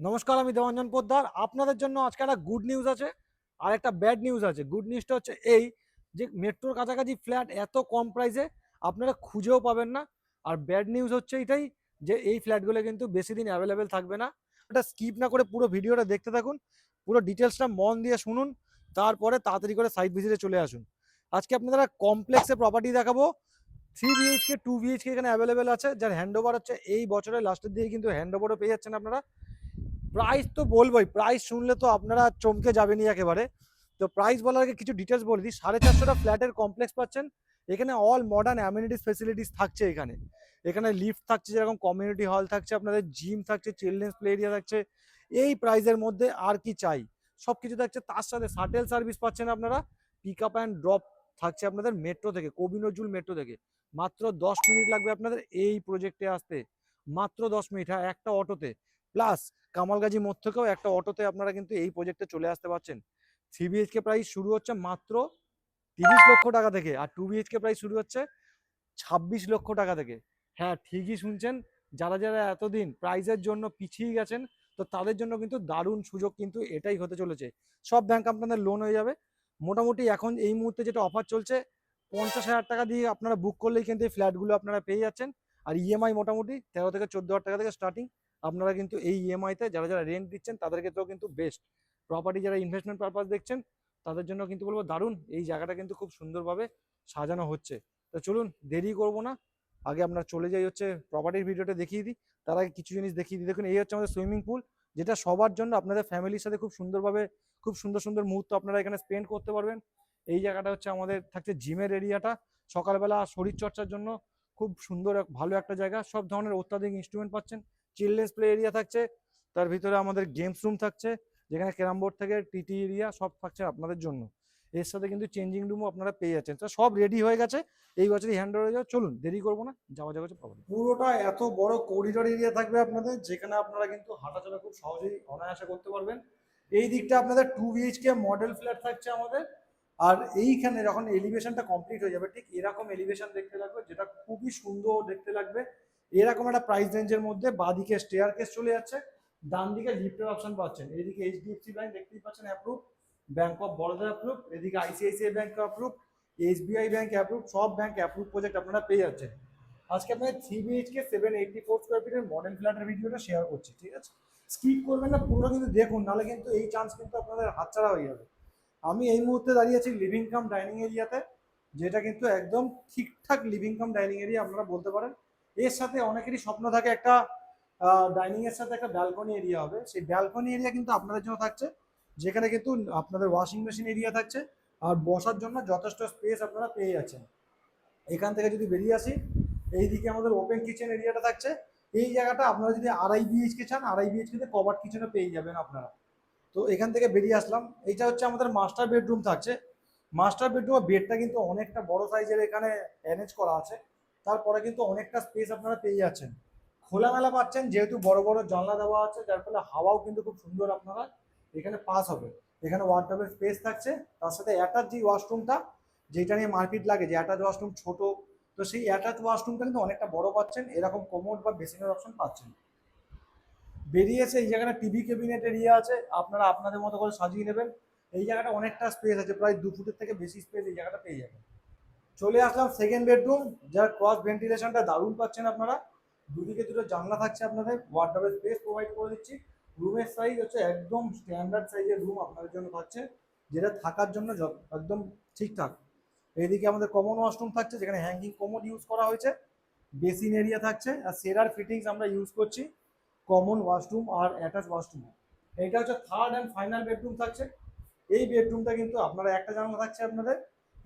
নমস্কার, আমি দেবাঞ্জন পোদ্দার। আপনাদের জন্য আজকে একটা গুড নিউজ আছে আর একটা ব্যাড নিউজ আছে। গুড নিউজটা হচ্ছে এই যে মেট্রোর কাছাকাছি ফ্ল্যাট এত কম প্রাইসে আপনারা খুঁজেও পাবেন না। আর ব্যাড নিউজ হচ্ছে এটাই যে এই ফ্ল্যাটগুলো কিন্তু বেশি দিন অ্যাভেলেবেল থাকবে না। এটা স্কিপ না করে পুরো ভিডিওটা দেখতে থাকুন, পুরো ডিটেলসটা মন দিয়ে শুনুন, তারপরে তাড়াতাড়ি করে সাইট ভিজিটে চলে আসুন। আজকে আপনারা কমপ্লেক্সে প্রপার্টি দেখাবো। 3 BHK 2 BHK এখানে অ্যাভেলেবেল আছে, যার হ্যান্ড ওভার হচ্ছে এই বছরের লাস্টের দিকে, কিন্তু হ্যান্ড ওভারও পেয়ে যাচ্ছেন আপনারা। প্রাইস তো বলবোই, প্রাইস শুনলে তো আপনারা চমকে যাবেনই একেবারে। তো প্রাইস বলার আগে কিছু ডিটেলস বলে দিই। 450টা ফ্ল্যাটের কমপ্লেক্স পাচ্ছেন। এখানে অল মডার্ন অ্যামিনিটিস ফেসিলিটিস থাকছে। এখানে এখানে লিফট থাকছে, যেরকম কমিউনিটি হল থাকছে, আপনাদের জিম থাকছে, চিলড্রেন্স প্লে এরিয়া থাকছে। এই প্রাইসের মধ্যে আর কি চাই, সব কিছু থাকছে। তার সাথে শাটেল সার্ভিস পাচ্ছেন আপনারা। পিক আপ অ্যান্ড ড্রপ থাকছে আপনাদের মেট্রো থেকে, কবি নজরুল মেট্রো থেকে। মাত্র 10 মিনিট লাগবে আপনাদের এই প্রজেক্টে আসতে, মাত্র 10 মিনিট। হ্যাঁ, একটা অটোতে। প্লাস কামালগাজী মোড় থেকেও একটা অটোতে আপনারা কিন্তু এই প্রজেক্টে চলে আসতে পারছেন। 3 BHK প্রাইস শুরু হচ্ছে মাত্র 30 লক্ষ টাকা থেকে, আর 2 BHK প্রাইস শুরু হচ্ছে 26 লক্ষ টাকা থেকে। হ্যাঁ, ঠিকই শুনছেন। যারা যারা এতদিন প্রাইজের জন্য পিছিয়ে গেছেন, তো তাদের জন্য কিন্তু দারুণ সুযোগ কিন্তু এটাই হতে চলেছে। সব ব্যাংক আপনাদের লোন হয়ে যাবে। মোটামুটি এখন এই মুহূর্তে যেটা অফার চলছে, 50,000 টাকা দিয়ে আপনারা বুক করলেই কিন্তু এই ফ্ল্যাটগুলো আপনারা পেয়ে যাচ্ছেন। আর ইএমআই মোটামুটি 13 থেকে 14 হাজার টাকা থেকে স্টার্টিং। আপনারা কিন্তু এই ইএমআইতে যারা যারা রেন্ট দিচ্ছেন তাদের ক্ষেত্রেও কিন্তু বেস্ট। প্রপার্টি যারা ইনভেস্টমেন্ট পারপাস দেখছেন তাদের জন্য কিন্তু বলবো দারুণ। এই জায়গাটা কিন্তু খুব সুন্দরভাবে সাজানো হচ্ছে। তো চলুন, দেরি করব না, আগে আমরা চলে যাই হচ্ছে প্রপার্টির ভিডিওটা দেখিয়ে দিই। তার আগে কিছু জিনিস দেখিয়ে দিই। দেখুন, এই হচ্ছে আমাদের সুইমিং পুল, যেটা সবার জন্য, আপনাদের ফ্যামিলির সাথে খুব সুন্দরভাবে খুব সুন্দর সুন্দর মুহূর্ত আপনারা এখানে স্পেন্ড করতে পারবেন। এই জায়গাটা হচ্ছে আমাদের থাকছে জিমের এরিয়াটা, সকালবেলা শরীর চর্চার জন্য খুব সুন্দর ভালো একটা জায়গা। সব ধরনের অত্যাধুনিক ইনস্ট্রুমেন্ট পাচ্ছেন। চিলড্রেন্স প্লে এরিয়া থাকছে, তার ভিতরে আমাদের গেমস রুম থাকছে, যেখানে ক্যারাম বোর্ড থেকে টিটি এরিয়া সব থাকছে আপনাদের জন্য। এর সাথে কিন্তু চেঞ্জিং রুমও আপনারা পেয়ে যাচ্ছেন। তো সব রেডি হয়ে গেছে, এই বছরই হ্যান্ড ওভার হয়ে যাবে। চলুন, দেরি করবো না, যাওয়া যাবে পাবেন। পুরোটা এত বড় করিডোর এরিয়া থাকবে আপনাদের, যেখানে আপনারা কিন্তু হাঁটাচলা খুব সহজেই অনায়াসে করতে পারবেন। এই দিকটা আপনাদের 2 BHK মডেল ফ্ল্যাট থাকছে আমাদের। আর এইখানে যখন এলিভেশনটা কমপ্লিট হয়ে যাবে, ঠিক এরকম এলিভেশন দেখতে লাগবে, যেটা খুবই সুন্দর দেখতে লাগবে। এরকম একটা প্রাইস রেঞ্জের মধ্যে বাঁদিকে স্টেয়ার কেস চলে যাচ্ছে, ডান দিকে লিফটের অপশন পাচ্ছেন। এদিকে HDFC ব্যাংক দেখতেই পাচ্ছেন approve, bank of Baroda approve, এদিকে ICICI bank approve, SBI bank approve, সব ব্যাংক অ্যাপ্রুভ প্রজেক্ট আপনারা পেয়ে যাচ্ছেন। আজকে আপনাদের 3 BHK 784 স্কোয়ার ফিটের মডেল ফ্ল্যাটের ভিডিওটা শেয়ার করছি, ঠিক আছে? স্কিপ করবেন না, পুরো কিন্তু দেখুন, নাহলে কিন্তু এই চান্স কিন্তু আপনাদের হাতছাড়া হয়ে যাবে। আমি এই মুহূর্তে দাঁড়িয়ে আছি লিভিং কাম ডাইনিং এরিয়াতে, যেটা কিন্তু একদম ঠিকঠাক লিভিং কাম ডাইনিং এরিয়া আপনারা বলতে পারেন। এর সাথে অনেকেরই স্বপ্ন থাকে একটা ডাইনিং এর সাথে একটা ব্যালকনি এরিয়া হবে। সেই ব্যালকনি এরিয়া কিন্তু আপনাদের জন্য থাকছে, যেখানে কিন্তু আপনাদের ওয়াশিং মেশিন এরিয়া থাকছে, আর বসার জন্য যথেষ্ট স্পেস আপনারা পেয়ে যাচ্ছেন। এখান থেকে যদি বেরিয়ে আসি, এইদিকে আমাদের ওপেন কিচেন এরিয়াটা থাকছে। এই জায়গাটা আপনারা যদি 2.5 BHK চান, 2.5 BHK কভার কিচেনে পেয়ে যাবেন আপনারা। তো এখান থেকে বেরিয়ে আসলাম, এইটা হচ্ছে আমাদের মাস্টার বেডরুম থাকছে। মাস্টার বেডরুমের বেডটা কিন্তু অনেকটা বড় সাইজের এখানে অ্যারেঞ্জ করা আছে। তারপরে কিন্তু অনেকটা স্পেস আপনারা পেয়ে যাচ্ছেন, খোলামেলা পাচ্ছেন, যেহেতু বড় বড় জানলা দেওয়া আছে, যার ফলে হাওয়াও কিন্তু খুব সুন্দর আপনারা এখানে পাস হবে। এখানে ওয়ার্ডরোবের স্পেস থাকছে, তার সাথে অ্যাটাচ যে ওয়াশরুমটা, যেটা নিয়ে মারপিট লাগে যে অ্যাটাচ ওয়াশরুম ছোট, তো সেই অ্যাটাচ ওয়াশরুমটা কিন্তু অনেকটা বড় পাচ্ছেন। এরকম কোমোড বা বেসিনের অপশন পাচ্ছেন। বেরিয়ে এসে এই জায়গাটা টিভি ক্যাবিনেট এরিয়া আছে, আপনারা আপনাদের মতো করে সাজিয়ে নেবেন। এই জায়গাটা অনেকটা স্পেস আছে, প্রায় 2 ফুটের থেকে বেশি স্পেস এই জায়গাটা পেয়ে যাবেন। চলে আসলাম সেকেন্ড বেডরুম, যার ক্রস ভেন্টিলেশনটা দারুণ পাচ্ছেন আপনারা। দুদিকে দুটো জানলা থাকছে, আপনাদের ওয়ার্ডরোবের স্পেস প্রোভাইড করে দিচ্ছি। রুমের সাইজ হচ্ছে একদম স্ট্যান্ডার্ড সাইজের রুম আপনাদের জন্য থাকছে, যেটা থাকার জন্য একদম ঠিকঠাক। এইদিকে আমাদের কমন ওয়াশরুম থাকছে, যেখানে হ্যাঙ্গিং কমোড ইউজ করা হয়েছে। বেসিন এরিয়া থাকছে, আর সেরার ফিটিংস আমরা ইউজ করছি কমন ওয়াশরুম আর অ্যাটাচ ওয়াশরুম। এইটা হচ্ছে থার্ড অ্যান্ড ফাইনাল বেডরুম থাকছে। এই বেডরুমটা কিন্তু আপনারা একটা জানলা থাকছে আপনাদের।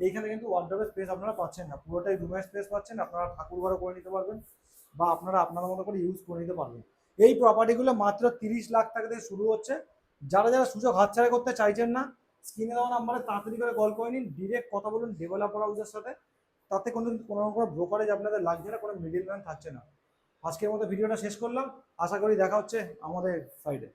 এইখানে কিন্তু ওয়ার্ডরোবের স্পেস আপনারা পাচ্ছেন না, পুরোটাই রুমের স্পেস পাচ্ছেন। আপনারা ঠাকুর ঘরও করে নিতে পারবেন, বা আপনারা আপনার মতো করে ইউজ করে নিতে পারবেন। এই প্রপার্টিগুলো মাত্র 30 লাখ টাকা থেকে শুরু হচ্ছে। যারা যারা সুযোগ হাতছাড়া করতে চাইছেন না, স্ক্রিনে দেওয়া নাম্বারে তাড়াতাড়ি করে কল করে নিন, ডিরেক্ট কথা বলুন ডেভেলপার হাউসের সাথে। তাতে কোনো রকম ব্রোকারেজ আপনাদের লাগছে না, কোনো মিডিল ম্যান থাকছে না। আজকের মতো ভিডিওটা শেষ করলাম, আশা করি দেখা হচ্ছে আমাদের সাইডে।